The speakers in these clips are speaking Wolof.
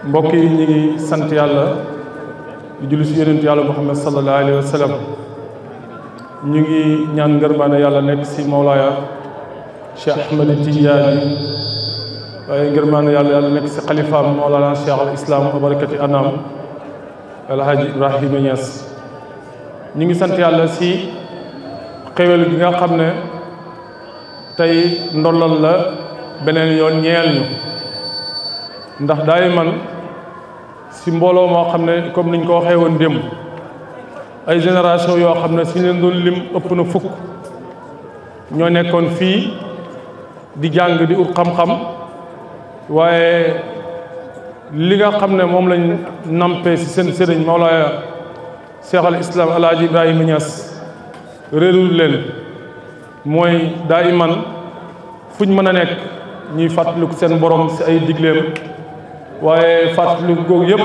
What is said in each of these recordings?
mbokk yi ñu ngi sant yàlla di julli si yonent yàlla Muhammad sallallahu alayhi wa sallam ñu ngi ñaan ngërmaane yàlla nekk si Mawlaaya Cheikh Ahmed Tidiane waaye ngërmaane yàlla nekk si xalifaam Mawlana Cheikh al Islam wa barakati anam El Hadji Ibrahima Niass ñu ngi sant yàlla si xéwal gi nga xam ne tey ndollal la beneen yoon ñeel ñu ndax daay man si mbooloo moo xam ne comme niñ ko waxee woon démb ay génération yoo xam ne suñ leen doon lim ëpp na fukk ñoo nekkoon fii di jàng di ut xam-xam waaye li nga xam ne moom lañ nampé si seen sëriñ Mawlaaya Cheikh al Islam El Hadji Ibrahima Niass réerul leen mooy daa iman fuñ mën a nekk ñuy fàttaliku seen borom si ay digleem waaye fàttaliku googu yëpp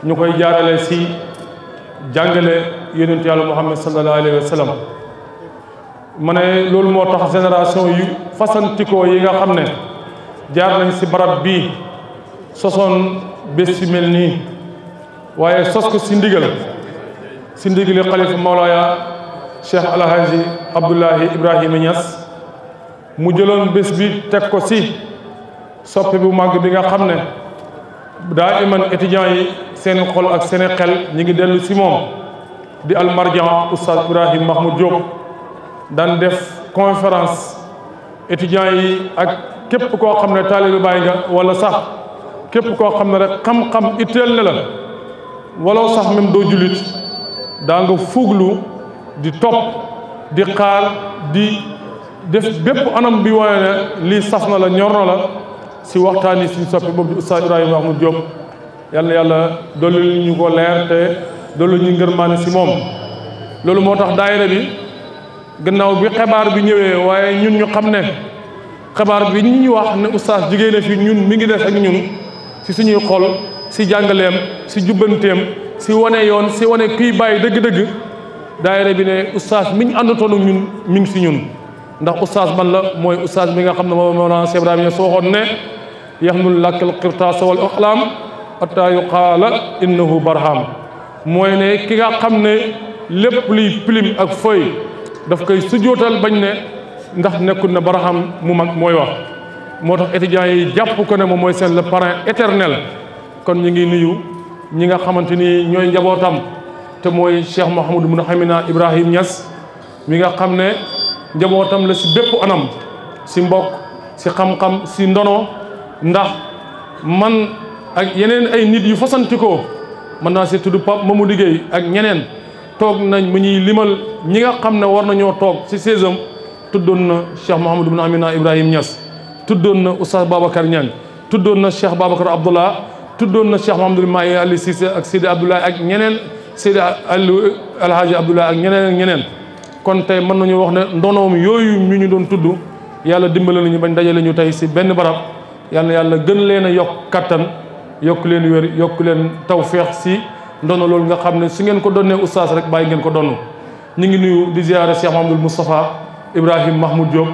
ñu koy jaarale si jàngale yonent yàlla Muhammad sallallahu alayhi wa sallam ma ne loolu moo tax génération yu fasantikoo yi nga xam ne jaar nañ si barab bii sosoon bés si mel nii waaye sos ko si ndigali xalifa Mawlaaya Cheikh El Hadji Abdoulahi Ibrahima Niass mu jëloon bés bi teg ko si soppi bu màgg bi nga xam ne daa iman étudiants yi seen xol ak seen xel ñi ngi dellu si moom di almarjan oustaz Ibrahim Mahmoud Diop daan def conférence étudiants yi ak képp koo xam ne taalibe Baay nga wala sax képp koo xam ne rek xam-xam itteel ne la wala sax même doo jullit daa nga fuglu di topp di xaar di def bépp anam bi wane ne lii saf na la ñor na la si waxtaan yi suñu soppi boobu di oustaz Ibrahima Mahmoud Diop yàlla yàlla dolli ñu ko leer te dolli ñu ngërmaane si moom loolu moo tax daayira bi gannaaw bi xibaar bi ñëwee waaye ñun ñu xam ne xibaar bi ñu wax ne oustaz jigéen na fi ñun mi ngi def ak ñun si suñuy xol si jàngaleem si jubbanteem si wane yoon si wane kuy bàyyi dëgg-dëgg daayira bi ne oustaz mi ñu àndatoon ak ñun mi ngi si ñun ndax oustaz man la mooy oustaz mi nga xam ne moom Mawlana Cheikh Ibrahima soo waxoon ne yaxnul lakkal qirtaas wal aqlaam hatta yuqaala innahu barham mooy ne ki nga xam ne lépp luy plume ak feuille daf koy sujootal bañ ne ndax nekkul ne barham mu mag mooy wax moo tax étudiants yi jàpp ko ne moom mooy seen le parrain éternel kon ñu ngi nuyu ñi nga xamante ni ñooy njabootam te mooy Cheikh Mouhamadou Ibn Hamina Ibrahim Niass mi nga xam ne njabootam la si bépp anam si mbokk si xam-xam si ndono ndax man ak yeneen ay nit yu fasantikoo mën naa si tudd Pape Mamadou Gueye ak ñeneen toog nañ mu ñuy limal ñi nga xam ne war nañoo toog si saisam tuddoon na Cheikh Mouhamadou Ibn Amina Ibrahim Niass tuddoon na Oustaz Babacar Niang tuddoon na Cheikh Babacar Abdullah tuddoon na Cheikh Mouhamadou Mahi Ali Cissé ak Sidi Abdoulaye ak ñeneen Sidi El Hadji Abdoulaye ak ñeneen kon tey mën nañu wax ne ndonoom yooyu ñu doon tudd yàlla dimbale nañu bañ dajale ñu tey si benn barab yàlla gën leen a yokk kattan yokk leen wér yokk leen tawfeex si ndono loolu nga xam ne su ngeen ko donnee oustaz rek bàyyi ngeen ko donn ñu ngi nuyu di ziare Cheikh Mahamadou Moustapha Ibrahim Mahmoud Diop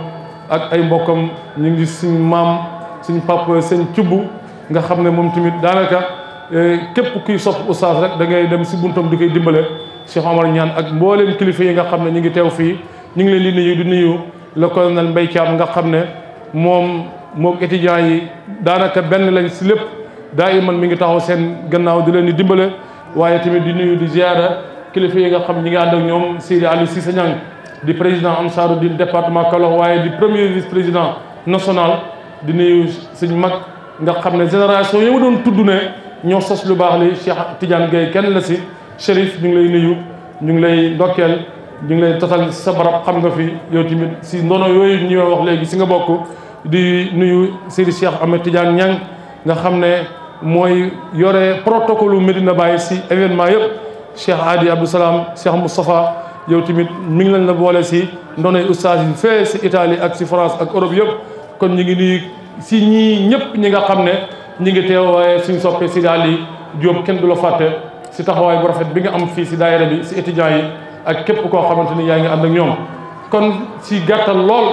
ak ay mbokkam ñu ngi suñ maam suñ papa seen cubbu nga xam ne moom tamit daanaka képp kuy sopp oustaz rek da ngay dem si buntam di koy dimbale Cheikh Omar Niane ak mbooleem kilifa yi nga xam ne ñu ngi teew fii ñu ngi leen di nuyu di nuyu le colonel Mbaye Thiam nga xam ne moom étudiants yi daanaka benn lañ si lépp daa iman mi ngi taxaw seen gannaaw di leen di dimbale waaye tamit di nuyu di ziara kilifa yi nga xam ñi ngi ànd ak ñoom Seydi Ali Cissé Niang di président Ansaroudine département Kaolack waaye di premier vice président national di nuyu suñ mag nga xam ne génération yi ma doon tudd ne ñoo sos lu baax li Cheikh Tidiane Gaye kenn la si. Chérif ñu ngi lay nuyu ñu ngi lay ndokkeel ñu ngi lay tatal sa barab xam nga fi yow tamit si ndono yooyu ñu wax léegi si nga bokk di nuyu Seydi Cheikh Ahmed Tidiane Niang nga xam ne mooy yore protocole Medina Baye si événement yëpp Cheikh Adi Abdou Salam Cheikh Moustapha yow tamit mi ngi lañ la boole si ndonoy oustaz yi fee si Italie ak si France ak Europe yëpp kon ñu ngi nuyu si ñii ñëpp ñi nga xam ne ñi ngi teew waaye suñ soppee si daal yi Diop kenn du la fàtte si taxawaay bu rafet bi nga am fii si daayira bi si étudiants yi ak képp koo xamante ni yaa ngi ànd ak ñoom kon si gàttal lool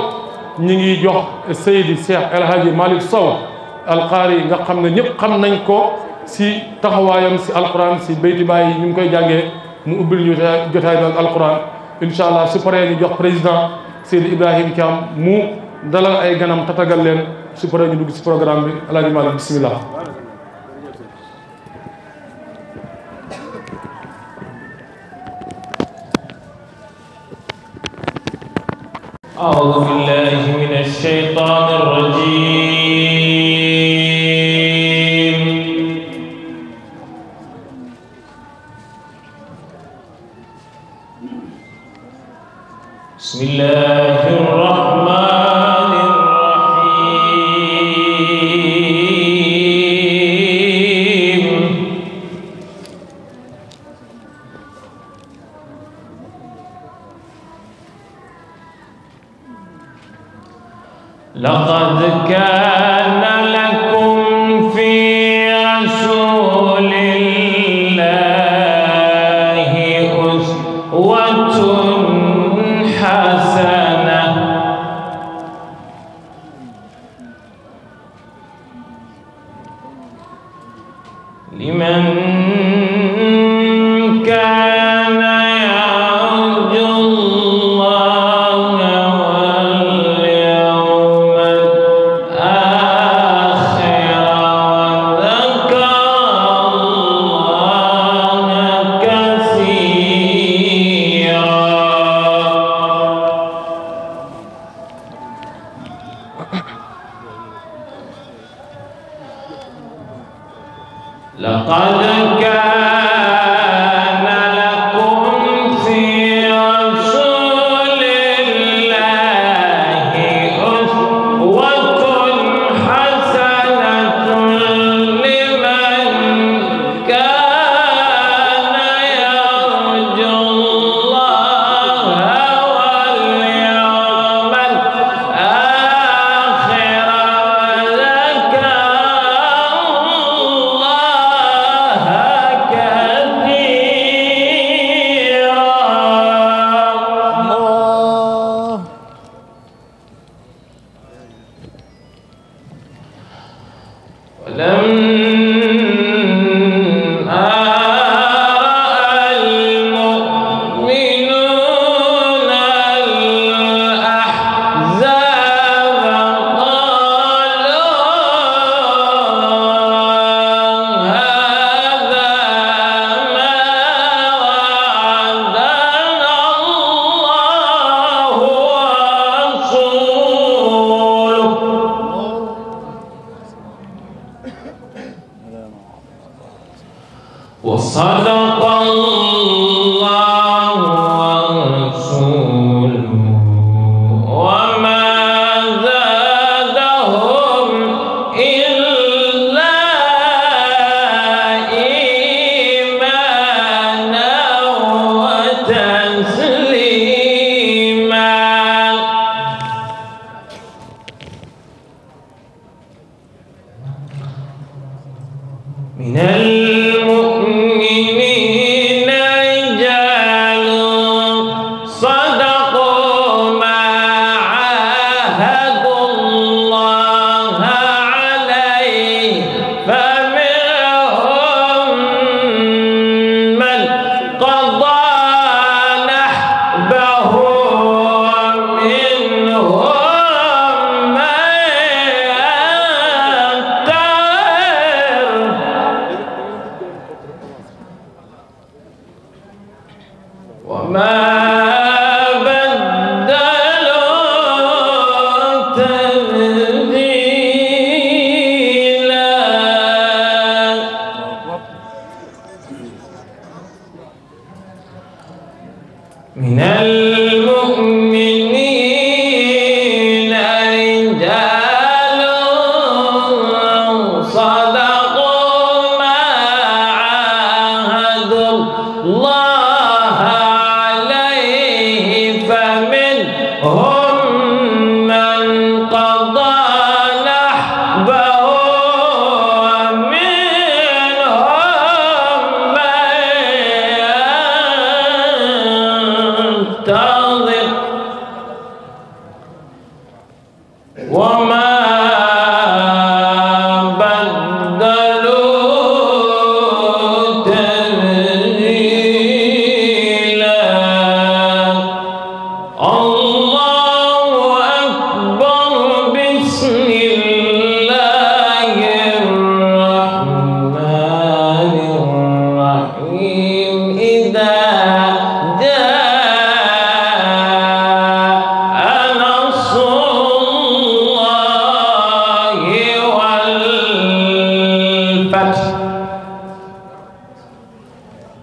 ñi ngi jox Seydi Cheikh El Hadji Malick Sow alqaari nga xam ne ñëpp xam nañ ko si taxawaayam si alquran si Beyti Baye ñu ngi koy jàngee mu ubbil ñu jotaay bi ak alquran incha allah su paree ñu jox président Seydi Ibrahim Thiam mu dalal ay ganam tatagal leen su paree ñu dugg si programme bi El Hadji Malick bismillah. أعوذ بالله من الشيطان الرجيم بسم الله الرحمن الرحيم لقد كان لكم في رسول الله أسوة حسنة لمن كان يرجو الله واليوم الآخر وذكر الله كثيرا. لقد كان لكم في رسول الله أسوة حسنة لمن كان يرجو الله واليوم الآخر وذكر وصدق الله ورسوله وما زادهم إلا إيمانا وتسليما. من المؤمنين رجال صدقوا ما عاهدوا الله عليه فمنهم من قضى نحبه ومنهم من وما بدلوا تبديلا. من المؤمنين رجال صدقوا ما عاهدوا الله عليه فمنهم من قضى نحبه ومنهم من ينتظر وما بدلوا تبديلا الله أكبر بسم الله الرحمن الرحيم إذا جاء نصر الله والفتح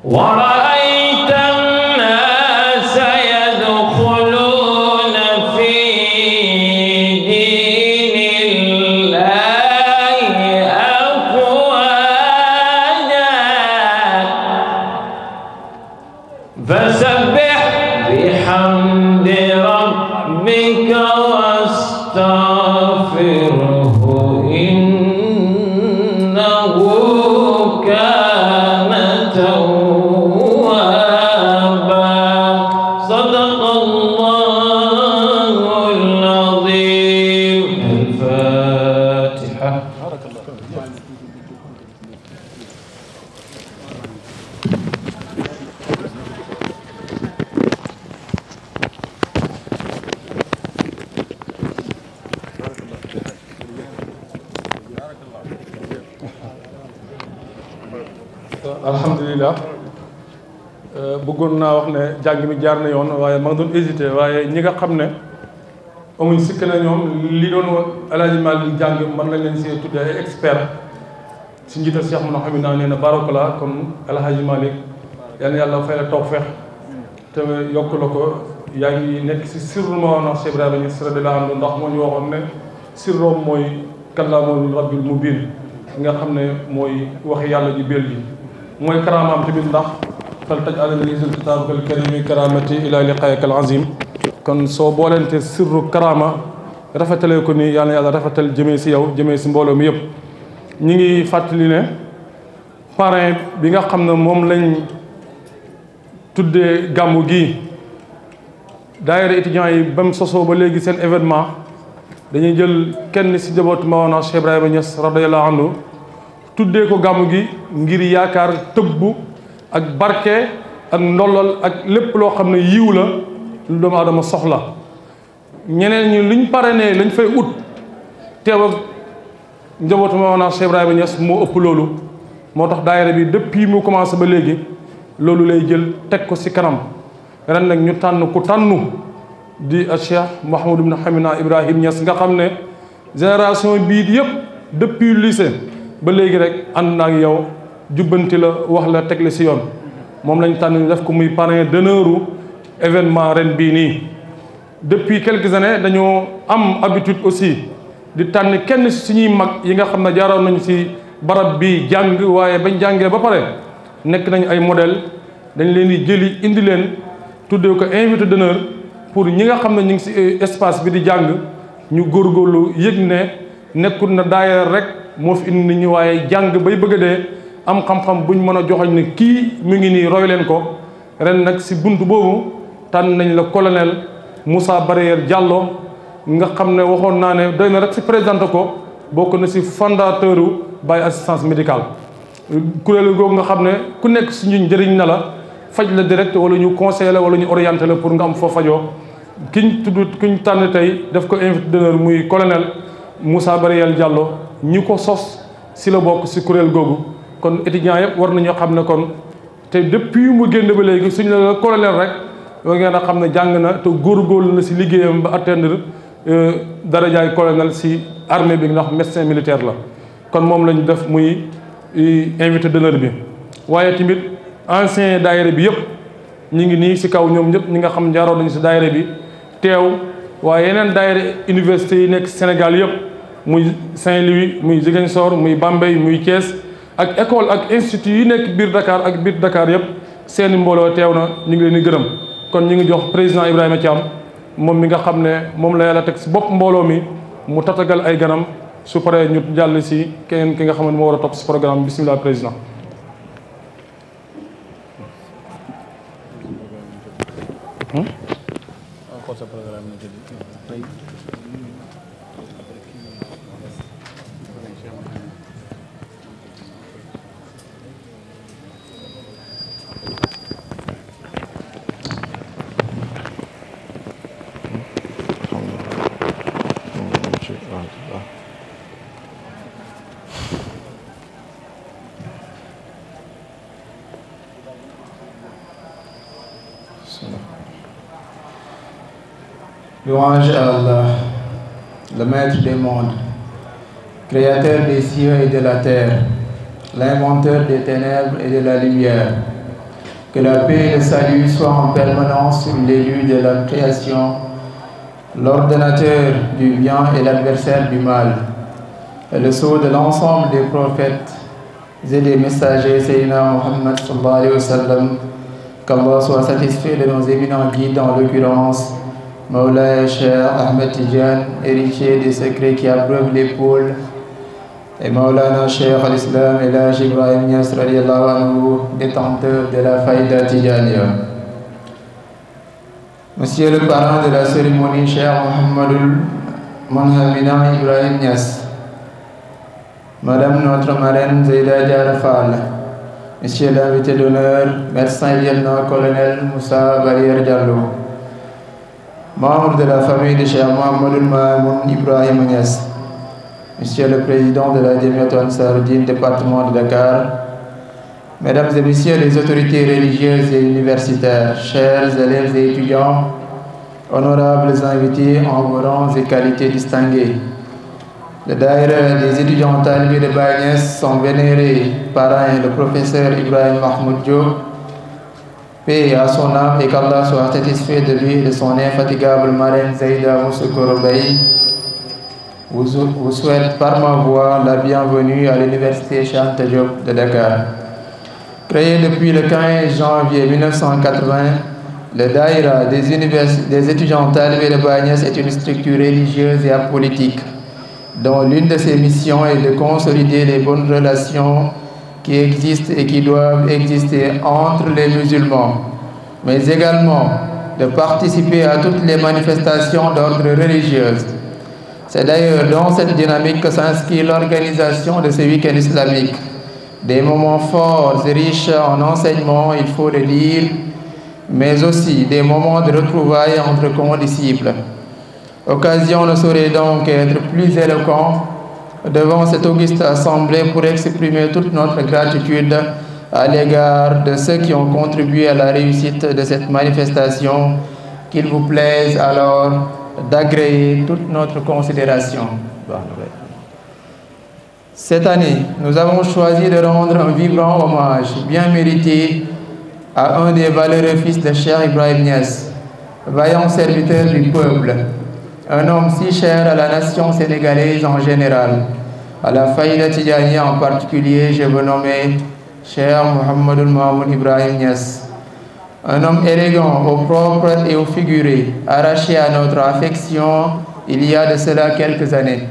ورأيت الناس يدخلون في دين الله أفواجا فسبح بحمد ربك واستغفره إنه كان توابا صدق الله العظيم الفاتحة alhamdulilah bëggoon naa wax ne jàng mi jaar na yoon waaye ma ngi doon hésité waaye ñi nga xam ne amuñ sikk na ñoom li doon El Hadj Malick jàng mën nañ leen si tuddee ay expert si njiital Cheikh Mouhamed naa nee na barakallah kon El Hadj Malick yal na yàlla fay la tawfeex te yokk la ko yaa ngi nekk si sirru Mawlana Cheikh Ibrahima Niass radiyallahu anhu ndax moo ñu waxoon ne sirroom mooy kalaamul rabbil mubiin nga xam ne mooy waxi yàlla ji béel ji mooy karaamaam tamit ndax fal taj alal lisil kitaabakal karimi karamati ila liqaayaka al azim kon soo boolente sirru karaama rafetalee ko ni yàlla na yàlla rafetal jëmee si yow jëmee si mbooloo mi yëpp ñi ngi fàttali ne parrain bi nga xam ne moom lañ tuddee gàmmu gii daayira étudiants yi ba mu sosoo ba léegi seen événement dañuy jël kenn si njabootu Mawlana Cheikh Ibrahima Niass radiyallahu anhu tuddee ko gàmmu gi ngir yaakaar tëbbu ak barke ak ndollal ak lépp loo xam ne yiw la lu doomu aadama soxla ñeneen ñi luñ parrainé lañ fay ut teew ak njabootu Mawlana Cheikh Ibrahima Niass moo ëpp loolu moo tax daayira bi depuis mu commencé ba léegi loolu lay jël teg ko si kanam ren nag ñu tànn ku tànnu di Cheikh Mouhamadou ibn Hamina Ibrahim Niass nga xam ne génération bii yëpp depuis lycée ba léegi rek ànd naa ak yow jubbanti la wax la teg la si yoon moom lañ tànn def ko muy parrain d'honneur événement ren bii nii. depuis quelques années dañoo am habitude aussi di tànn kenn si suñuy mag yi nga xam ne jaaroon nañu si barab bi jàng waaye bañ jàngee ba pare nekk nañ ay modèle dañ leen di jëli indi leen tuddee ko invité d'honneur pour ñi nga xam ne ñu ngi si espace bi di jàng ñu góorgóorlu yëg ne nekkul na daayira rek moo fi indi nit ñi waaye jàng bay bëgg a dee am xam-xam buñ mën a joxoñ ne kii mu ngi nii roy leen ko ren nag si bunt boobu tànn nañ la colonel Moussa Barrière Diallo nga xam ne waxoon naa ne doy na rek si présenté ko bokk na si fondateur Baye assistance médicale kuréel googu nga xam ne ku nekk suñu njëriñ na la faj la direct wala ñu conseiller la wala ñu orienté la pour nga am foo fajoo kiñ tànn tey def ko invité d'honneur muy colonel Moussa Barrière Diallo ñi ko sos si la bokk si kuréel googu kon étudiants yëpp war nañoo xam ne kon te depuis mu génn ba léegi suñu la colonel rek war ngeen a xam ne jàng na te góorgóorlu na si liggéeyam ba atteindre darajaay colonel si armée bi ndax médecin militaire la kon moom lañu def muy invité d'honneur bi waaye tamit ancien daayira bi yëpp ñi ngi nii si kaw ñoom ñëpp ñi nga xam jaaroon nañu si daayira bi teew waaye yeneen daayira université yi nekk Sénégal yëpp muy Saint-Louis muy Ziguinchor muy Bambey muy Thiès ak école ak institut yi nekk biir Dakar ak biir Dakar yëpp seeni mbooloo teew na ñu ngi leen di gërëm kon ñu ngi jox président Ibrahima Thiam moom mi nga xam ne moom la yàlla teg si bopp mbooloo mi mu tatagal ay ganam su paree ñu jàll si keneen ki nga xam ne moo war a topp si programme bismillah président. Louange à Allah, le maître des mondes, créateur des cieux et de la terre, l'inventeur des ténèbres et de la lumière. Que la paix et le salut soient en permanence sur l'élu de la création, l'ordonnateur du bien et l'adversaire du mal, et le sceau de l'ensemble des prophètes et des messagers, Sayyidina Muhammad sallallahu alayhi wa sallam. Qu'Allah soit satisfait de nos éminents guides, en l'occurrence Mawlaya Cheikh Ahmed Tidiane, héritier des secrets qui abreuvent l'épaule, et Mawlana Cheikh al-Islam Elhaj Ibrahim Niass radiyallahu anhu, détenteur de la Faïda Tidjaniya. Monsieur le parrain de la cérémonie, Cheikh Mohamedou Monhamina Ibrahim Niass, Madame notre marraine Zeyda Diarra Fall, Monsieur l'invité d'honneur, médecin lieutenant-colonel Moussa Barier Diallo, membre de la famille de Cheikh Mohamedou Mamoun Ibrahim Niass, Monsieur le président de la Jamiat Ansar-Din, département de Dakar, Mesdames et Messieurs les autorités religieuses et universitaires, chers élèves et étudiants, honorables invités en vos rangs et qualités distinguées. Le daïra des étudiants talibés de Baye Niass, son vénéré parrain, le professeur Ibrahim Mahmoud Diop, paix à son âme et qu'Allah soit satisfait de lui et de son infatigable marraine Zeyda Moussokoro Baye, vous souhaite par ma voix la bienvenue à l'université Cheikh Anta Diop de Dakar. Créé depuis le 15 janvier 1980, le daïra des étudiants talibés de Baye Niass est une structure religieuse et apolitique, dont l'une de ses missions est de consolider les bonnes relations qui existent et qui doivent exister entre les musulmans, mais également de participer à toutes les manifestations d'ordre religieux. C'est d'ailleurs dans cette dynamique que s'inscrit l'organisation de ce week-end islamique. Des moments forts et riches en enseignements, il faut le dire, mais aussi des moments de retrouvailles entre condisciples. Occasion ne saurait donc être plus éloquent devant cette auguste assemblée pour exprimer toute notre gratitude à l'égard de ceux qui ont contribué à la réussite de cette manifestation. Qu'il vous plaise alors d'agréer toute notre considération. Cette année, nous avons choisi de rendre un vibrant hommage bien mérité à un des valeureux fils de Cheikh Ibrahim Niass, vaillant serviteur du peuple, un homme si cher à la nation sénégalaise en général, à la Faïda Tidjaniya en particulier. Je veux nommer Cheikh Mohamedou Mamoun Ibrahim Niass, un homme élégant au propre et au figuré, arraché à notre affection il y a de cela quelques années.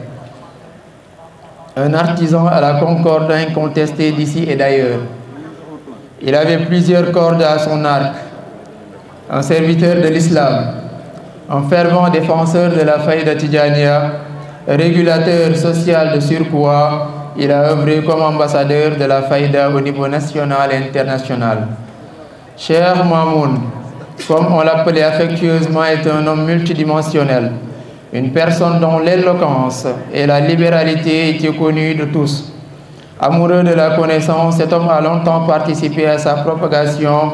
Un artisan à la concorde incontestée d'ici et d'ailleurs. Il avait plusieurs cordes à son arc, un serviteur de l'islam, un fervent défenseur de la Faïda Tidjaniya, régulateur social de surcroît. Il a œuvré comme ambassadeur de la Faïda au niveau national et international. Cheikh Mamoun, comme on l'appelait affectueusement, est un homme multidimensionnel, une personne dont l'éloquence et la libéralité étaient connues de tous. Amoureux de la connaissance, cet homme a longtemps participé à sa propagation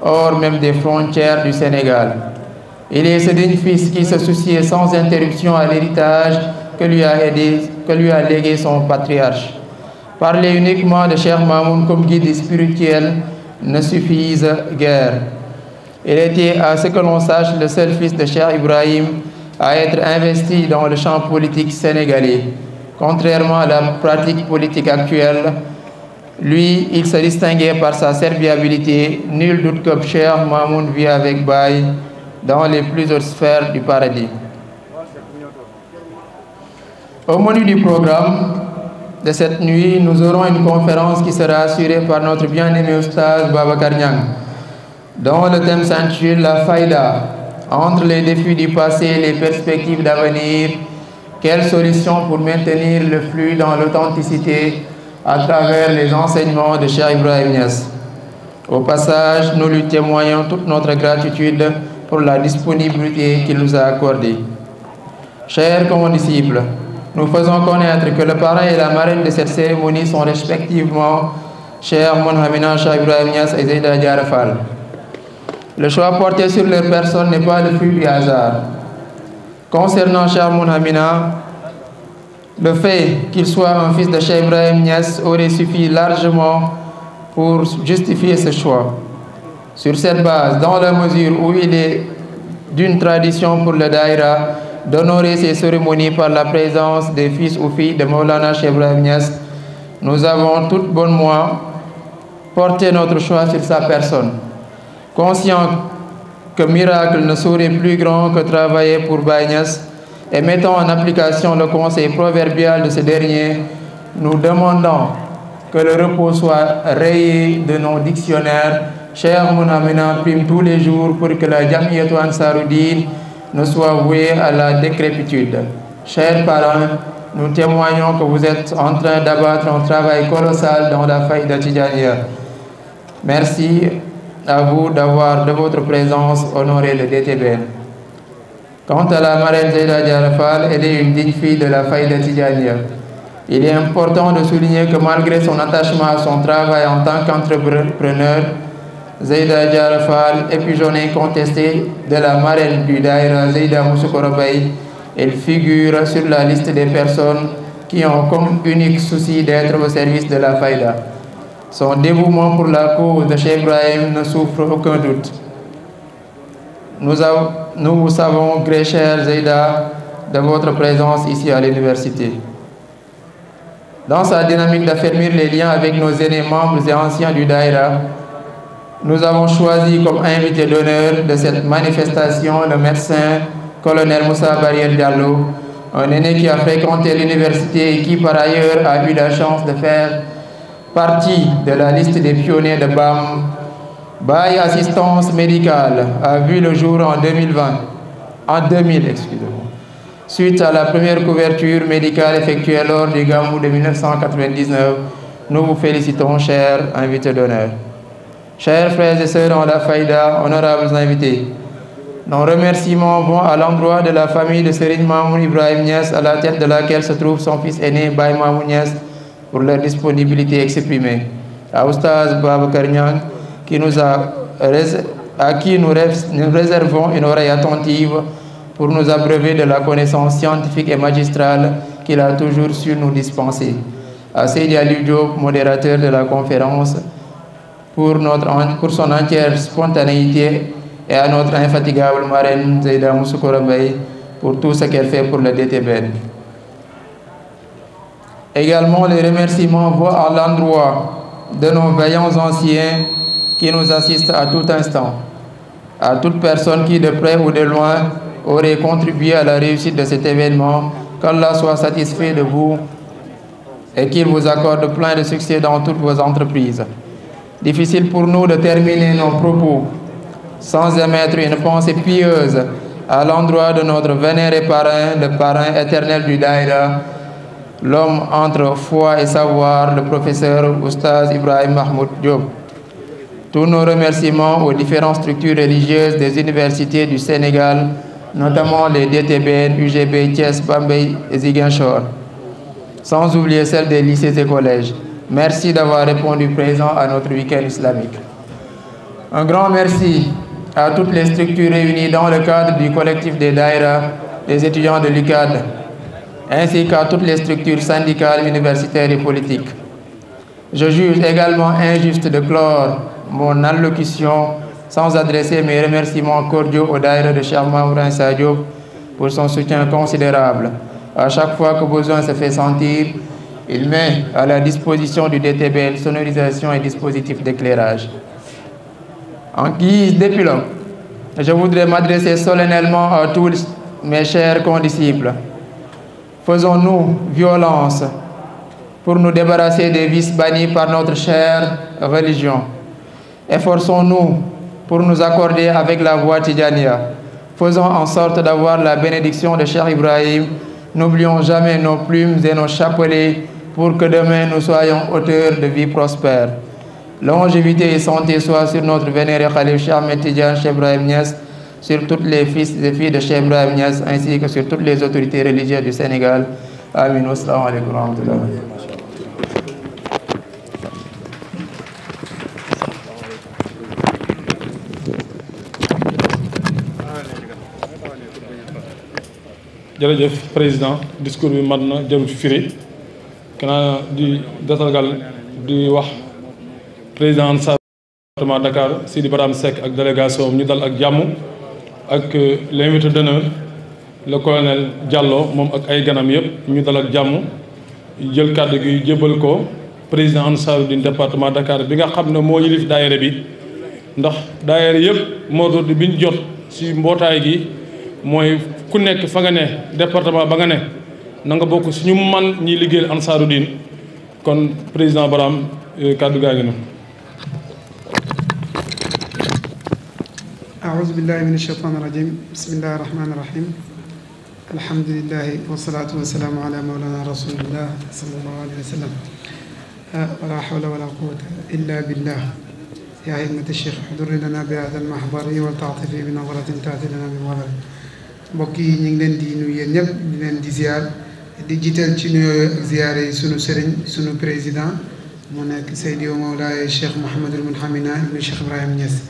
hors même des frontières du Sénégal. Il est ce digne fils qui se souciait sans interruption à l'héritage que lui a légué son patriarche. Parler uniquement de Cheikh Mamoun comme guide spirituel ne suffise guère. Il était, à ce que l'on sache, le seul fils de Cheikh Ibrahim à être investi dans le champ politique sénégalais. Contrairement à la pratique politique actuelle, lui, il se distinguait par sa serviabilité. Nul doute que Cheikh Mamoun vit avec Baye dans les plus hautes sphères du paradis. Au menu du programme de cette nuit, nous aurons une conférence qui sera assurée par notre bien-aimé Oustaz Babacar Niang, dont le thème s'intitule La Faïda, entre les défis du passé et les perspectives d'avenir. Quelles solutions pour maintenir le flux dans l'authenticité à travers les enseignements de Cheikh Ibrahim Niass. Au passage, nous lui témoignons toute notre gratitude pour la disponibilité qu'il nous a accordée. Chers condisciples, nous faisons connaître que le parrain et la marraine de cette cérémonie sont respectivement Cheikh Mounhamina Cheikh Ibrahim Niass et Zeyda Diarra Fall. Le choix porté sur leur personne n'est pas le fruit du hasard. Concernant Cheikh Mounhamina, le fait qu'il soit un fils de Cheikh Ibrahim Niass aurait suffi largement pour justifier ce choix. Sur cette base, dans la mesure où il est d'une tradition pour le Daïra d'honorer ces cérémonies par la présence des fils ou filles de Maulana Cheikh Ibrahim Niass, nous avons toute bonne foi porté notre choix sur sa personne. Conscient que miracle ne serait plus grand que travailler pour Baye Niass et mettant en application le conseil proverbial de ce dernier, nous demandons que le repos soit rayé de nos dictionnaires. Cheikh Mounhamina prime tous les jours pour que la Jamiyatou Ansaruddin ne soit vouée à la décrépitude. Chers parents, nous témoignons que vous êtes en train d'abattre un travail colossal dans la faille de Tidjaniya. Merci à vous d'avoir, de votre présence, honoré le DTB. Quant à la marraine Zeyda Diarra Fall, elle est une digne fille de la faille de Tidjaniya. Il est important de souligner que malgré son attachement à son travail en tant qu'entrepreneur, Zeyda Diarra Fall, épigeonnée contestée de la marraine du Daïra Zeyda Moussoukorobaï, elle figure sur la liste des personnes qui ont comme unique souci d'être au service de la faïda. Son dévouement pour la cause de Cheikh Ibrahim ne souffre aucun doute. Nous vous savons gré, chère Zeyda, de votre présence ici à l'université. Dans sa dynamique d'affermir les liens avec nos aînés membres et anciens du Daïra, nous avons choisi comme invité d'honneur de cette manifestation le médecin colonel Moussa Bariel Diallo, un aîné qui a fréquenté l'université et qui par ailleurs a eu la chance de faire partie de la liste des pionniers de BAM. Baye Assistance Médicale a vu le jour en 2000, suite à la première couverture médicale effectuée lors du Gamou de 1999. Nous vous félicitons, chers invités d'honneur. Chers frères et sœurs en la faïda, honorables invités, nos remerciements vont à l'endroit de la famille de Serigne Mamoun Ibrahim Niass, à la tête de laquelle se trouve son fils aîné Baye Mamoun Niass, pour leur disponibilité exprimée. À Oustaz Babacar Niang, à qui nous réservons une oreille attentive pour nous abreuver de la connaissance scientifique et magistrale qu'il a toujours su nous dispenser. À Seydi Ali Diop, modérateur de la conférence, pour son entière spontanéité, et à notre infatigable marraine Zeyda Moussoukorobaï pour tout ce qu'elle fait pour le DTB. Également, les remerciements vont à l'endroit de nos vaillants anciens qui nous assistent à tout instant, à toute personne qui, de près ou de loin, aurait contribué à la réussite de cet événement. Qu'Allah soit satisfait de vous et qu'il vous accorde plein de succès dans toutes vos entreprises. Difficile pour nous de terminer nos propos sans émettre une pensée pieuse à l'endroit de notre vénéré parrain, le parrain éternel du Daïra, l'homme entre foi et savoir, le professeur Oustaz Ibrahim Mahmoud Diop. Tous nos remerciements aux différentes structures religieuses des universités du Sénégal, notamment les DTBN, UGB, Thiès, Bambey et Ziguinchor, sans oublier celles des lycées et collèges. Merci d'avoir répondu présent à notre week-end islamique. Un grand merci à toutes les structures réunies dans le cadre du collectif des Daïra, des étudiants de l'UCAD, ainsi qu'à toutes les structures syndicales, universitaires et politiques. Je juge également injuste de clore mon allocution sans adresser mes remerciements cordiaux au daïra de Cheikh Mamoudou Sadio pour son soutien considérable. À chaque fois que besoin se fait sentir, il met à la disposition du DTBL sonorisation et dispositifs d'éclairage. En guise d'épilogue, je voudrais m'adresser solennellement à tous mes chers condisciples. Faisons-nous violence pour nous débarrasser des vices bannis par notre chère religion. Efforçons-nous pour nous accorder avec la voie Tidjania. Faisons en sorte d'avoir la bénédiction de Cheikh Ibrahim. N'oublions jamais nos plumes et nos chapelets pour que demain nous soyons auteurs de vie prospère. Longévité et santé soient sur notre vénéré Khalif Cheikh Ahmed Tidiane Cheikh Ibrahim Niass, sur tous les fils et filles de Cheikh Ibrahim Niass, ainsi que sur toutes les autorités religieuses du Sénégal. Amin. Assalamu alaikum wa rahmatullah. jërëjëf président discours bi mat na jarul fi firi kanaa di datalgal di wax président département Dakar Sidi Barham Seck ak délégation ñu dal ak jàmm ak l'invité d'honneur le colonel Diallo moom ak ay ganam yëpp ñu dal ak jàmm jël kàddu gi jébal ko président Ansaroudine département Dakar bi nga xam ne moo yilif daayira bi ndax daayira yëpp moo doon bi ñu jot ci mbootaay gi mooy ku nekk fa nga ne département ba nga ne na nga bokk suñu man ñi liggéeyal Ansaroudine kon président Barham kàddu gaa ngi noonu. أعوذ بالله من الشيطان الرجيم بسم الله الرحمن الرحيم الحمد لله والصلاة والسلام على مولانا رسول الله صلى الله عليه وسلم ولا حول ولا قوة إلا بالله يا أئمة الشيخ احضر لنا بهذا المحضر والتعطف بنظرة تأتي لنا بالظلم mbokk yi ñu ngi leen di nuyu yéen ñëpp di leen di ziar di jiital ci nuyoo ak ziare yi sunu sëriñ sunu président mu nekk Seydi wa Mawlaay Cheikh Mouhamadul Mounhamina ibnu Cheikh Ibrahim Niass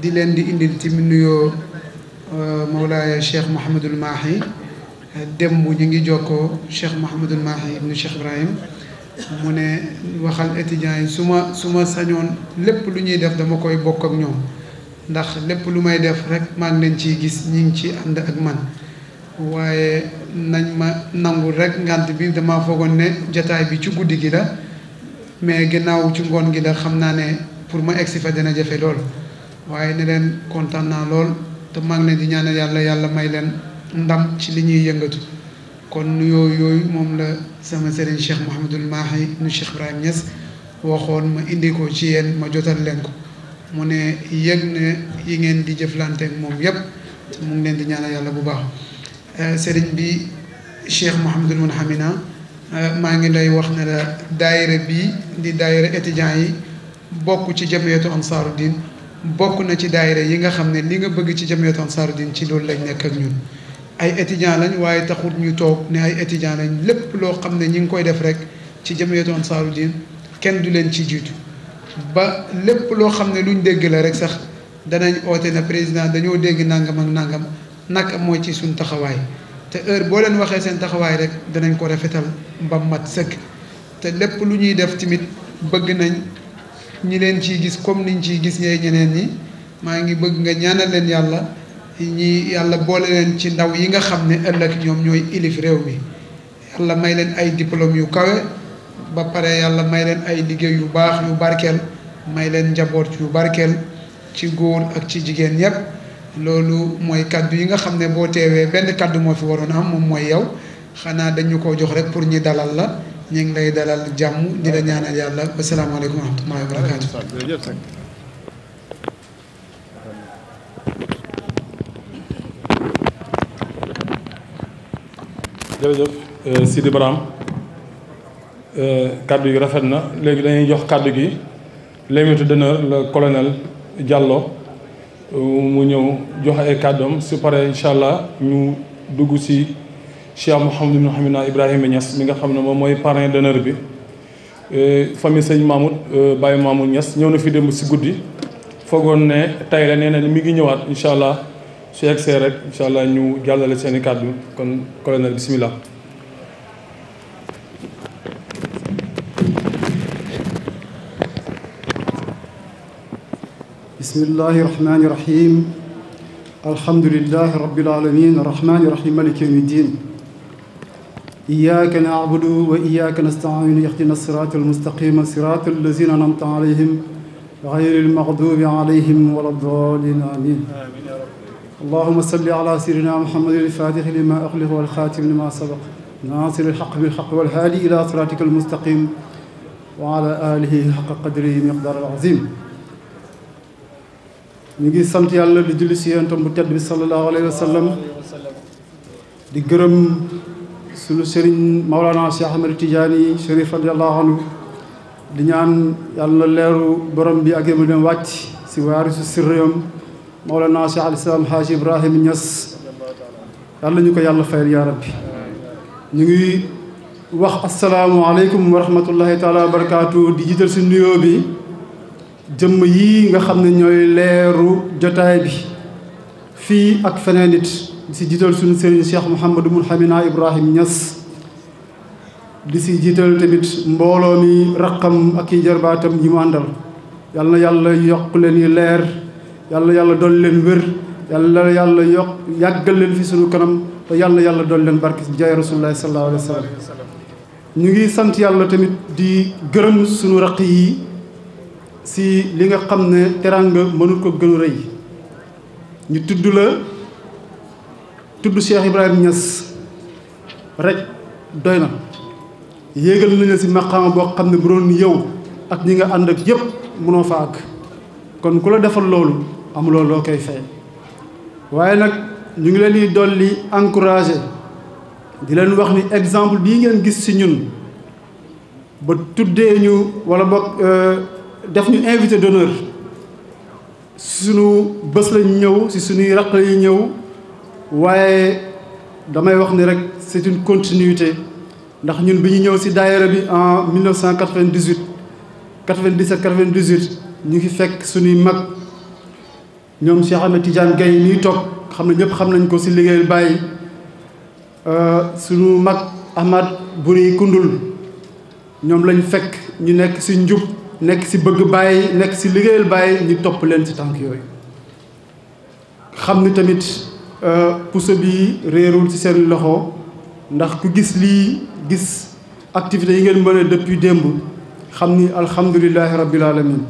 di leen di indil tamit nuyoo Mawlaay Cheikh Mouhamadul Mahi démb ñu ngi jokkoo Cheikh Mouhamadul Mahi ibnu Cheikh Ibrahim mu ne waxal étudiants yi su ma sañoon lépp lu ñuy def dama koy bokk ak ñoom. ndax lépp lu may def rek maa ngi leen ciy gis ñi ngi ci ànd ak man waaye nañ ma nangul rek ngant bi dama foogoon ne jataay bi ci guddi gi la mais gannaaw ci ngoon gi la xam naa ne pour ma egsi fa dina jafe lool waaye ne leen kontaan naa lool te maa ngi leen di ñaanal yàlla may leen ndam ci li ñuy yëngatu kon nuyoo yooyu moom la sama sëriñ Cheikh Mouhamadul Mahi nu Cheikh Ibrahim Niass waxoon ma indi ko ci yéen ma jotal leen ko mu ne yëg ne yi ngeen di jëflante ak moom yëpp mu ngi leen di ñaanal yàlla bu baax sëriñ bi Cheikh Mouhamadul Mounhamina maa ngi lay wax ne la daayira bii di daayira étudiants yi bokk ci jamiyatu Ansaroudine bokk na ci daayira yi nga xam ne li nga bëgg ci jamiyatu Ansaroudine ci loolu lañ nekk ak ñun ay étudiants lañ waaye taxut ñu toog ne ay étudiants lañ lépp loo xam ne ñi ngi koy def rek ci jamiyatu Ansaroudine kenn du leen ci jiitu ba lépp loo xam ne luñ dégg la rek sax danañ oote na président dañoo dégg nangam ak nangam naka mooy ci suñ taxawaay te heure boo leen waxee seen taxawaay rek danañ ko rafetal ba mat sëkk te lépp lu ñuy def tamit bëgg nañ ñi leen ciy gis comme niñ ciy gis ñee ñeneen ñi maa ngi bëgg nga ñaanal leen yàlla boole leen ci ndaw yi nga xam ne ëllëg ñoom ñooy ilif réew mi yàlla may leen ay diplôme yu kawe ba pare yàlla may leen ay liggéey yu baax yu barkeel may leen njaboot yu barkeel ci góor ak ci jigéen yépp loolu mooy kaddu yi nga xam ne boo teewee benn kaddu moo fi waroon am moom mooy yow xanaa dañu ko jox rek pour ñi dalal la ñu ngi lay dalal jàmm di la ñaanal yàlla asalaamaaleykum wa rahmatullahi wa barakaatu. jërëjëf Sidi Barham kaddu yi rafet na léegi dañuy jox kaddu gi l'invité d'honneur le colonel Diallo mu ñëw joxe ay kàddoom su paree incha allah ñu dugg si Cheikh Mouhamadou Mounhamina Ibrahima Niass mi nga xam ne moom mooy parrain d'honneur bi famille sëñ Mahmoud Baye Mahmoud Niass ñëw na fi démb si guddi foogoon ne tay la nee na mi ngi ñëwaat incha allah su yegsee rek incha allah ñu jàllale seen i kàddu kon colonel bismillah. بسم الله الرحمن الرحيم الحمد لله رب العالمين الرحمن الرحيم مالك يوم الدين إياك نعبد وإياك نستعين اهدنا الصراط المستقيم صراط الذين أنعمت عليهم غير المغضوب عليهم ولا الضالين آمين اللهم صل على سيدنا محمد الفاتح لما أغلق والخاتم لما سبق ناصر الحق بالحق والهادي إلى صراطك المستقيم وعلى آله حق قدره مقدار العظيم ñu ngi sant yàlla di julli si yonentam bu tedd bi sallallahu alayhi wa sallam di gërëm suñu sëriñ Maolana Cheikh Ahmed Tidiane Chérif radiyallahu anhu di ñaan yàlla leeru borom bi ak yéma dem wàcc si waarisu sirriyam Maolana Cheikh al Islam Haji Ibrahim Niass yàlla ñu ko yàlla fayal yaa rabbi ñu ngi wax asalaamualeykum wa rahmatullahi taala wa barakaatu di jiital si nuyoo bi jëmm yi nga xam ne ñooy leeru jotaay bi fii ak feneen it di si jiital suñu sëriñ Cheikh Mouhamadou Moulhamina Ibrahim Niass di si jiital tamit mbooloo mi raqam ak i jarbaatam yi mu àndal yal na yàlla yokk leen yi leer yàlla yàlla dool leen wér yàlla yàlla yàggal leen fi suñu kanam te yàlla yàlla dool leen barke bi jaay rasulullahi sallallahu alayhi wa sallam ñu ngi sant yàlla tamit di gërëm suñu raq yi si li nga xam ne teraanga mënul ko gën a rëy ñu tudd la tudd Cheikh Ibrahim Niass rek doy na yéegal nañu si maqaama boo xam ne bu doon yow ak ñi nga ànd ak yépp mënoo fa àgg kon ku la defal loolu amuloo loo koy fay waaye nag ñu ngi leen di dolli encouragé di leen wax ni exemple bii ngeen gis si ñun ba tuddee ñu wala boog def ñu invité d'honneur suñu bés lañ ñëw si suñuy raq yi ñëw waaye damay wax ni rek c'est une continuité ndax ñun bi ñu ñëw si daayira bi en 1998 97 98 ñu ngi fekk suñuy mag ñoom Cheikh Ahmed Tidiane Gaye ñuy toog xam ne ñëpp xam nañ ko si liggéeyal Baye suñu mag Ahmad Buri Kundul ñoom lañ fekk ñu nekk si njub nekk si bëgg Baye nekk si liggéeyal Baye ñu topp leen ci tànk yooyu xam ni tamit puso bi réerul ci seen loxo ndax ku gis lii gis activités yi ngeen mën a depuis démb xam ni alhamdulilahi rabbil alamin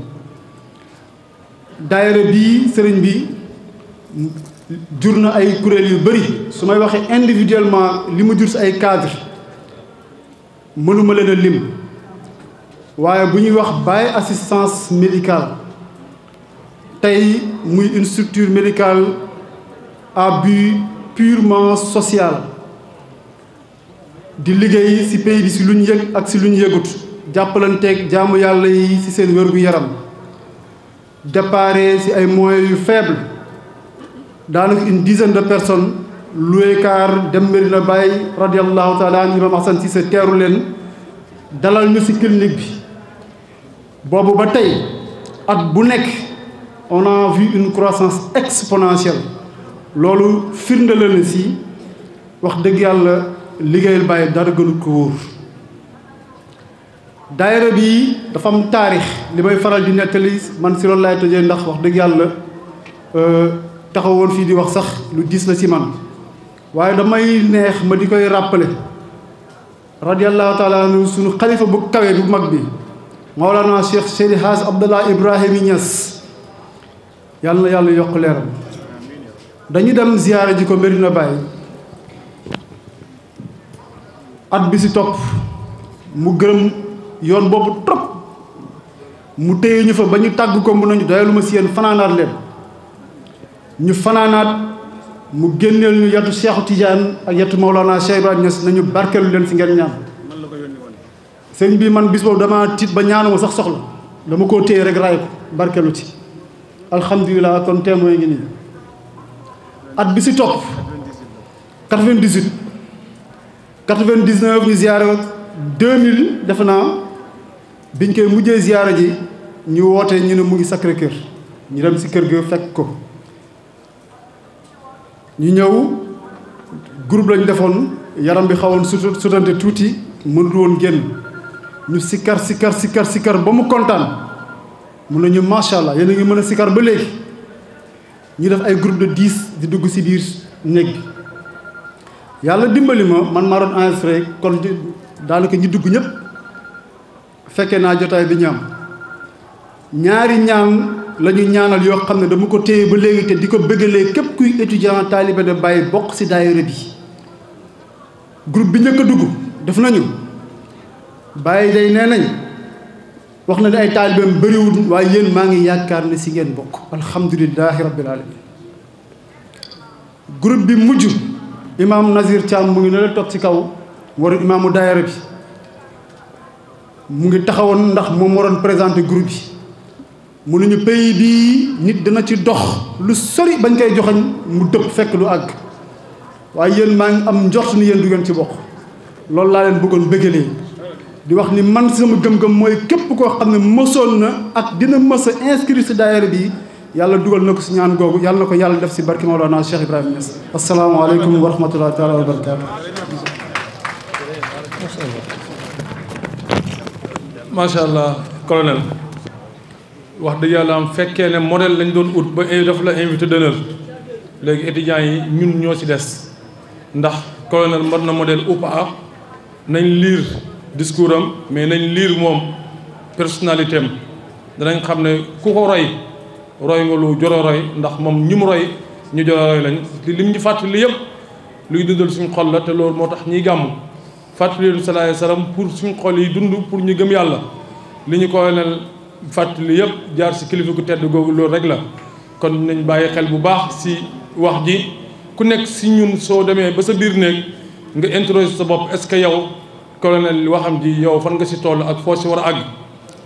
daayira bii sëriñ bi jur na ay kuréel yu bëri su may waxee individuellement li mu jur si ay cadre mënuma leen a lim waaye bu ñuy wax Baye assistance médicale tey muy une structure médicale à but purement social di liggéey ci pays bi ci lu ñu yëg ak ci lu ñu yëgut jàppalanteeg jaamu yàlla yi ci seen wér-gu-yaram déparé ci ay moyens yu faible daanaka une dizaine de personnes loué car dem Medina Baye radiallahu taala an imam Hassan Cissé teeru leen dalal ñu ci clinique bi boobu ba tey at bu nekk on a vu une croissance exponentielle loolu firnde la ne si wax dëgg yàlla liggéeyal Baye dara gënu ko wóor daayira bi dafa am taarix li may faral di nettali man si loolu laay tojee ndax wax dëgg yàlla taxawoon fii di wax sax lu diis la ci man waaye damay neex ma di koy rappeler radiallahu taala anhu suñu xalifa bu kawe bu mag bi Maolana Cheikh Seydi Hadj Abdallah Ibrahim Niass yàlla na yàlla yokk leeram dañu dem ziyaara ji ko Medina Baye at bi si topp mu gërëm yoon boobu trop mu téye ñu fa ba ñu tàgg ko mun nañu doyalu ma si yéen fanaanaat leen ñu fanaanaat mu génneel ñu yatu Cheikh Tidiane ak yatu Maolana Cheikh Ibrahim Niass nañu barkeelu leen si ngeen ñaan sëñ bi man bis boobu dama tiit ba ñaanuma sax soxla dama koo téye rek raay ko barkeelu ci alhamdulilah kon témoin ngi nii at bi si topp 98 99 ñu ziyaara 2000 defe naa biñ koy mujjee ziyaara ji ñu woote ñu ne mu ngi Sacré-Cœur ñu dem si kër ga fekk ko ñu ñëw groupe lañ defoon yaram bi xawoon sutante tuuti mënul woon génn ñu sikkar ba mu kontaan mun nañu macha allah yéen a ngi mën a sikar ba léegi ñu def ay groupe de 10 di dugg si biir néeg bi yàlla dimbali ma man maa doon enregistré kon daanaka ñi dugg ñëpp fekkee naa jotaay bi ñu am ñaari ñaan la ñu ñaanal yoo xam ne dama ko téye ba léegi te di ko bëggalee képp kuy étudiant taalibe de Baye bokk si daayira bi groupe bi njëkk a dugg def nañu Baye day nee nañ wax na ne ay taalibeem bëriwul waaye yéen maa ngi yaakaar ne si ngeen bokk alhamdulilahi rabbil alamin groupe bi mujj imaam Nazir Thiam mu ngi ne la toog ci kaw waroon imaamu daayira bi mu ngi taxawoon ndax moom waroon présenté groupe bi mu nañu pays bii nit dina ci dox lu sori bañ koy joxañ mu dëpp fekk lu àgg waaye yéen maa ngi am njort ni yéen du ngeen ci bokk loolu laa leen bëggoon bëggalee di wax ni man sama gëm-gëm mooy képp koo xam ne mësoon na ak dina mës a inscrire si daayira bi yàlla dugal na ko si ñaan googu yàlla na ko yàlla def si barki Mawlana Cheikh Ibrahima Niass asalaamaaleykum wa rahmatullahi taala wa barakaatu. macha allah colonel wax dëgg yàlla am fekkee ne modèle lañ doon ut ba def la invité d'honneur léegi étudiants yi ñun ñoo ci des ndax colonel mën na modèle ou pas nañ lire discours am mais nañ lire moom personnalité am danañ xam ne ku ko roy nga lu joro roy ndax moom ñi mu roy ñu joro roy lañ lim ñu fàttali yëpp luy dundal suñu xol la te loolu moo tax ñiy gàmm fàttali leen sallallahu alayhi wasallam pour suñu xol yi dund pour ñu gëm yàlla li ñu colonel fàttali yëpp jaar si kilifa gu tedd googu loolu rek la kon nañ bàyyi xel bu baax si wax ji ku nekk si ñun soo demee ba sa biir néeg nga interroger sa bopp est-ce que yow colonel li waxam ji yow fan nga si toll ak foo si war a àgg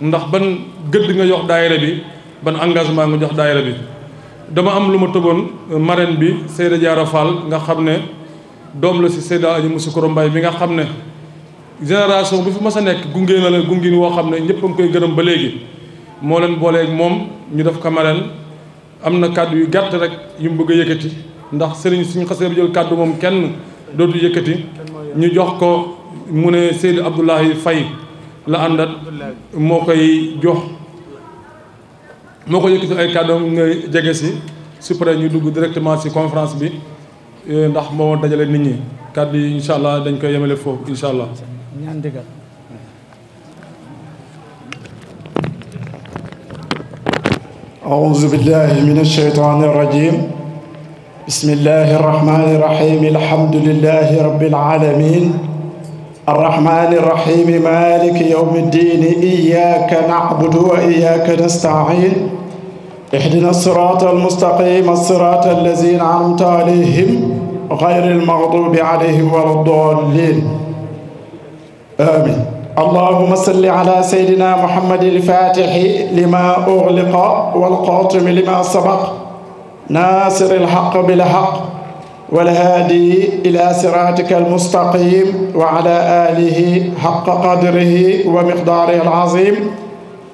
ndax ban gëdd nga jox daayira bi ban engagement nga jox daayira bi dama am lu ma tëboon marraine bi Seyda Diarra Fall nga xam ne doom la si Seyda Aji Musikoro Mbaye bi nga xam ne génération bu fi mas a nekk gungee na la gungin woo xam ne ñëpp a ngi koy gërëm ba léegi moo leen booleeg moom ñu def ko marraine am na kàddu yu gàtt rek yu mu bëgg a yëkkati ndax sëriñ suñu xasee ba jël kàddu moom kenn dootu yëkkati ñu jox ko mu ne Seydou Abdoulahi Faye la àndat moo koy jox moo ko yëkkati ay kàddu nga jege si su paree ñu dugg directement si conférence bi ndax moo dajale nit ñi kàddu yi incha allah dañ koy yemale foofu incha allah. أعوذ بالله من الشيطان الرجيم بسم الله الرحمن الرحيم الحمد لله رب العالمين الرحمن الرحيم مالك يوم الدين إياك نعبد وإياك نستعين اهدنا الصراط المستقيم الصراط الذين أنعمت عليهم غير المغضوب عليهم ولا الضالين آمين اللهم صل على سيدنا محمد الفاتح لما أغلق والقاطم لما سبق ناصر الحق بالحق والهادي إلى صراطك المستقيم وعلى آله حق قدره ومقداره العظيم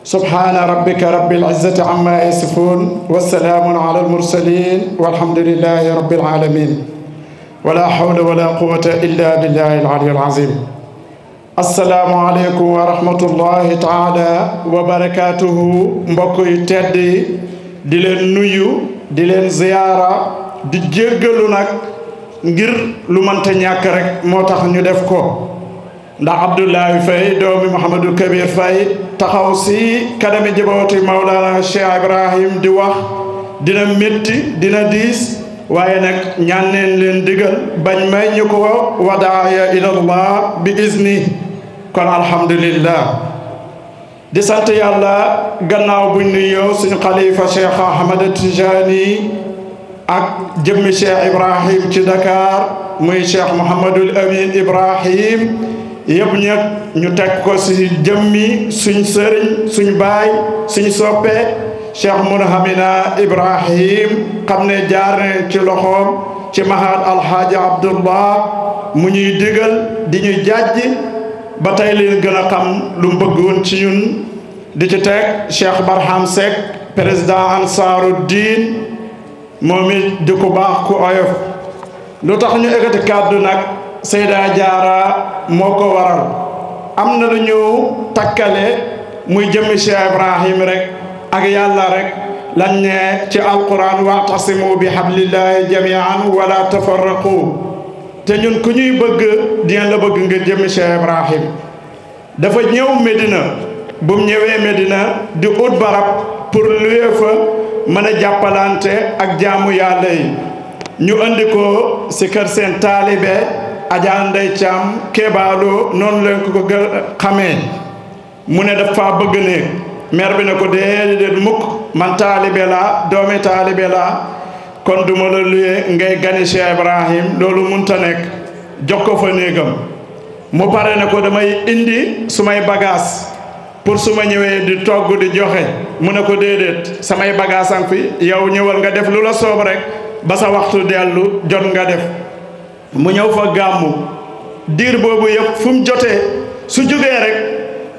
سبحان ربك رب العزة عما يصفون والسلام على المرسلين والحمد لله رب العالمين ولا حول ولا قوة إلا بالله العلي العظيم السلام عليكم ورحمة الله تعالى وبركاته مبكو تدي di leen nuyu di leen ziyaara di jéggalu nag ngir lu mënta ñàkk rek moo tax ñu def ko ndax Abdoulaye Faye doomi Mouhamadou Kabir Faye taxaw si kanami jabooti Mawlana Cheikh Ibrahim di wax dina métti dina diis waaye nag ñaan neen leen digal bañ may ñu ko wadaaya ilallah bi izni kon alhamdulillah di sant yàlla gannaaw buñ nuyoo suñu xalifa Cheikh Ahmad Tijani ak jëmmi Cheikh Ibrahim ci Dakar muy Cheikh Mouhamadul Amin Ibrahim yëpp ñëpp ñu teg ko si jëmmi suñ sëriñ suñ baay suñ soppe Cheikh Mounhamina Ibrahim xam ne jaar ne ci loxoom ci mahad alhaaji Abdullah mu ñuy digal di ñu jàjj ba tey leen gën a xam lu mu bëggoon ci ñun di ci teg Cheikh Barham Seck président Ansaruddin moom it di ku baax ku oyof lu tax ñu ekkati kàddu nag Seyda Diarra moo ko waral am na lu ñu takkale muy jëmmi Cheikh Ibrahim rek ak yàlla rek lañ ne ci alquran wa'tasimu bi hablillahi jami'an wala tafarraqu te ñun ku ñuy bëgg dina la bëgg nga jëmi Cheikh Ibrahim dafa ñëw Medina bu mu ñëwee Medina di ut barab pour luye fa mën a jàppalante ak jaamu yàlla yi ñu andi ko si kër seen taalibe Adja Ndey Caam Kébaloo noonu leen ko xamee mu ne dafa bëgg néeg maire bi ne ko déedéet mukk man taalibe laa doomi taalibe laa kon duma la luye ngay gani Cheikh Ibrahim loolu munta nekk jox ko fa néegam mu pare ne ko damay indi sumay bagage pour su ma ñëwee di togg di joxe mu ne ko déedéet samay bagage am fi yow ñëwal nga def lu la soob rek ba sa waxtu dellu jot nga def mu ñëw fa gàmmu diir boobu yëpp fu mu jotee su jógee rek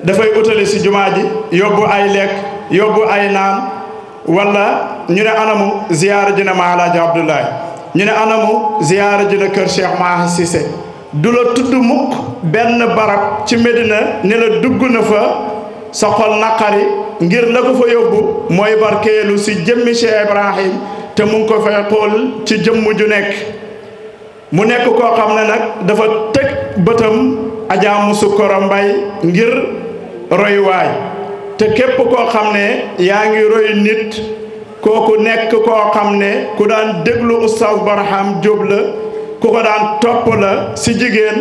dafay utali si jumaa ji yóbbu ay lekk yóbbu ay naan wala ñu ne anamu ziyaara ji na ma Alaaji Abdoulaye ñu ne anamu ziyaara ji na kër Cheikh Mahi Cissé du la tudd mukk benn barab ci Medina ne la dugg na fa sa xol naqari ngir la ko fa yóbbu mooy barkeelu si jëmmi Cheikh Ibrahim te mu ngi ko fay xool ci jëmm ju nekk mu nekk koo xam ne nag dafa teg bëtam Adja Musukoro Mbay ngir royuwaay te képp koo xam ne yaa ngi roy nit kooku nekk koo xam ne ku daan déglu Oustaz Barham Diop la ku ko daan topp la si jigéen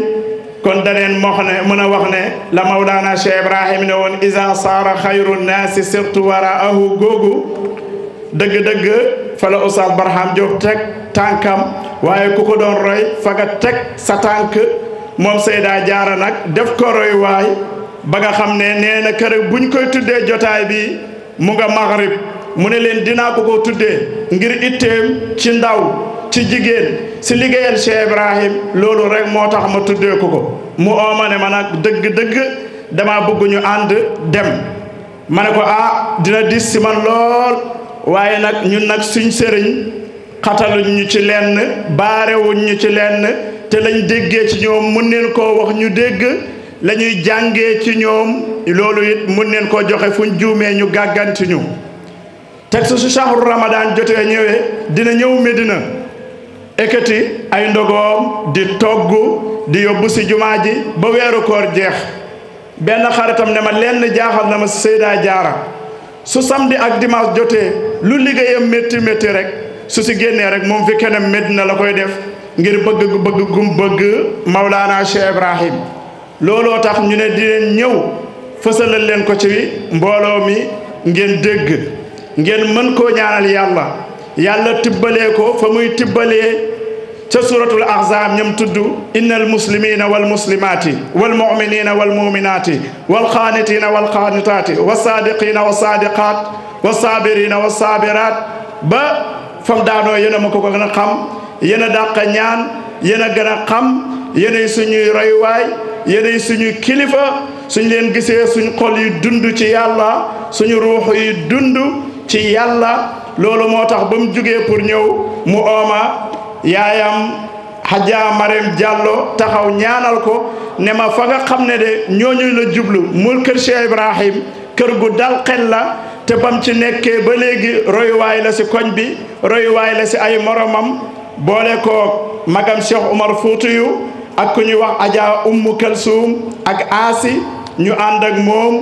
kon daneen moo xam ne mën a wax ne la Mawlana Cheikh Ibrahim ne woon isa saara xayru naasi surtout waraahu googu dëgg-dëgg fa la Oustaz Barham Diop teg tànkam waaye ku ko doon roy fa nga teg sa tànk moom Seyda Jaara nag def ko roy waay ba nga xam ne nee na kër buñ koy tuddee jotaay bi mu nga maghrib mu ne leen dinaa ko tuddee ngir itteem ci ndaw ci jigéen si liggéeyal Cheikh Ibrahim loolu rek moo tax ma tuddee ko mu ooma ne ma nag dëgg-dëgg dama bëgg ñu ànd dem ma ne ko dina dis si man lool waaye nag ñun nag suñ sëriñ xataluñ ñu ci lenn baarewuñ ñu ci lenn te lañ déggee ci ñoom mun neen koo wax ñu dégg la ñuy jàngee ci ñoom loolu it mun neen koo joxe fuñ juumee ñu gàgganti ñu teg su shahru ramadan jotee ñëwee dina ñëw Medina ekkati ay ndogoom di togg di yóbbu si jumaa ji ba weeru koor jeex benn xaritam ne ma lenn jaaxal na ma si Seyda Jaara su samedi ak dimanche jotee lu liggéeyam métti métti rek su si génnee rek moom fi keneen Medina la koy def ngir bëgg gum bëgg Mawlana Cheikh Ibrahim looloo tax ñu ne di leen ñëw fësalal leen ko ci mbooloo mi ngeen dégg ngeen mën koo ñaanal yàlla tibbalee ko fa muy tibbalee ca suratul ahzab ñam tudd innal muslimina wal muslimati wal mu'minina wal mu'minati wal qanitina wal qanitati was sadiqina was sadiqat was sabirina was sabirat ba fam daanoo yéen a ma ko gën a xam yéen a dàq ñaan yéen a gën a xam yéenay suñuy royuwaay yéenay suñuy kilifa suñ leen gisee suñ xol yi dund ci yàlla suñu ruux yi dund ci yàlla loolu moo tax ba mu jugee pour ñëw mu ooma yaayam Hadja Marème Diallo taxaw ñaanal ko ne ma fa nga xam ne de ñooñu la jublu mu kër Cheikh Ibrahim kër gu dal xel la te bam ci nekkee ba léegi royuwaay la si koñ bi royuwaay la si ay moromam boole ko magam Cheikh Omar Foutiyou ak ku ñuy wax Adja Ummu Kalsoum ak Asi ñu ànd ak moom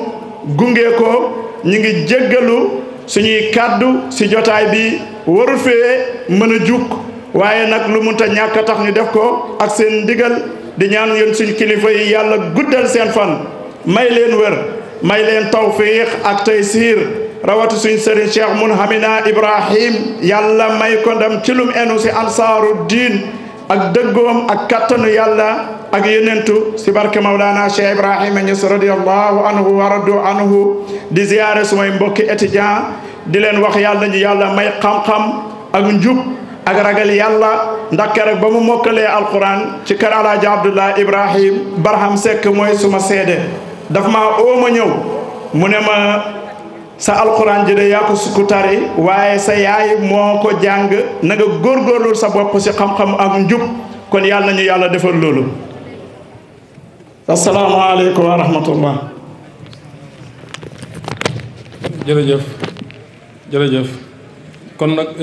gunge ko ñu ngi jéggalu suñuy kàddu si jotaay bi waru fee mën a jukk waaye nag lu munta ñàkk tax ñu def ko ak seen ndigal di ñaan yéen suñu kilifa yi yàlla guddal seen fan may leen wër may leen tawfiq ak taysiir rawatu suñ sëriñ Cheikh Munhamina Ibrahim yàlla may ko ndam ci lum enu si ansaaru diin ak dëggoom ak kattanu yàlla ak yenentu si barke Mawlana Cheikh Ibrahima Niass radiyallahu anhu wa radu anhu di ziyaare sumay mbokki étudiant di leen wax yàlla ñu yàlla may xam-xam ak njub ak ragal yàlla ndax keroog ba mu mokkalee alquran ci kër Alaaji Abdullah Ibrahim Barham Seck mooy suma seede daf ma ooma ñëw mu ne ma sa alquran ji de yaa ko sukku tari waaye sa yaay moo ko jàng na nga góorgóorlu sa bopp si xam-xam ak njub kon yàlla nañu yàlla defal loolu asalaamaaleykum wa rahmatullah jërëjëf jërëjëf kon nag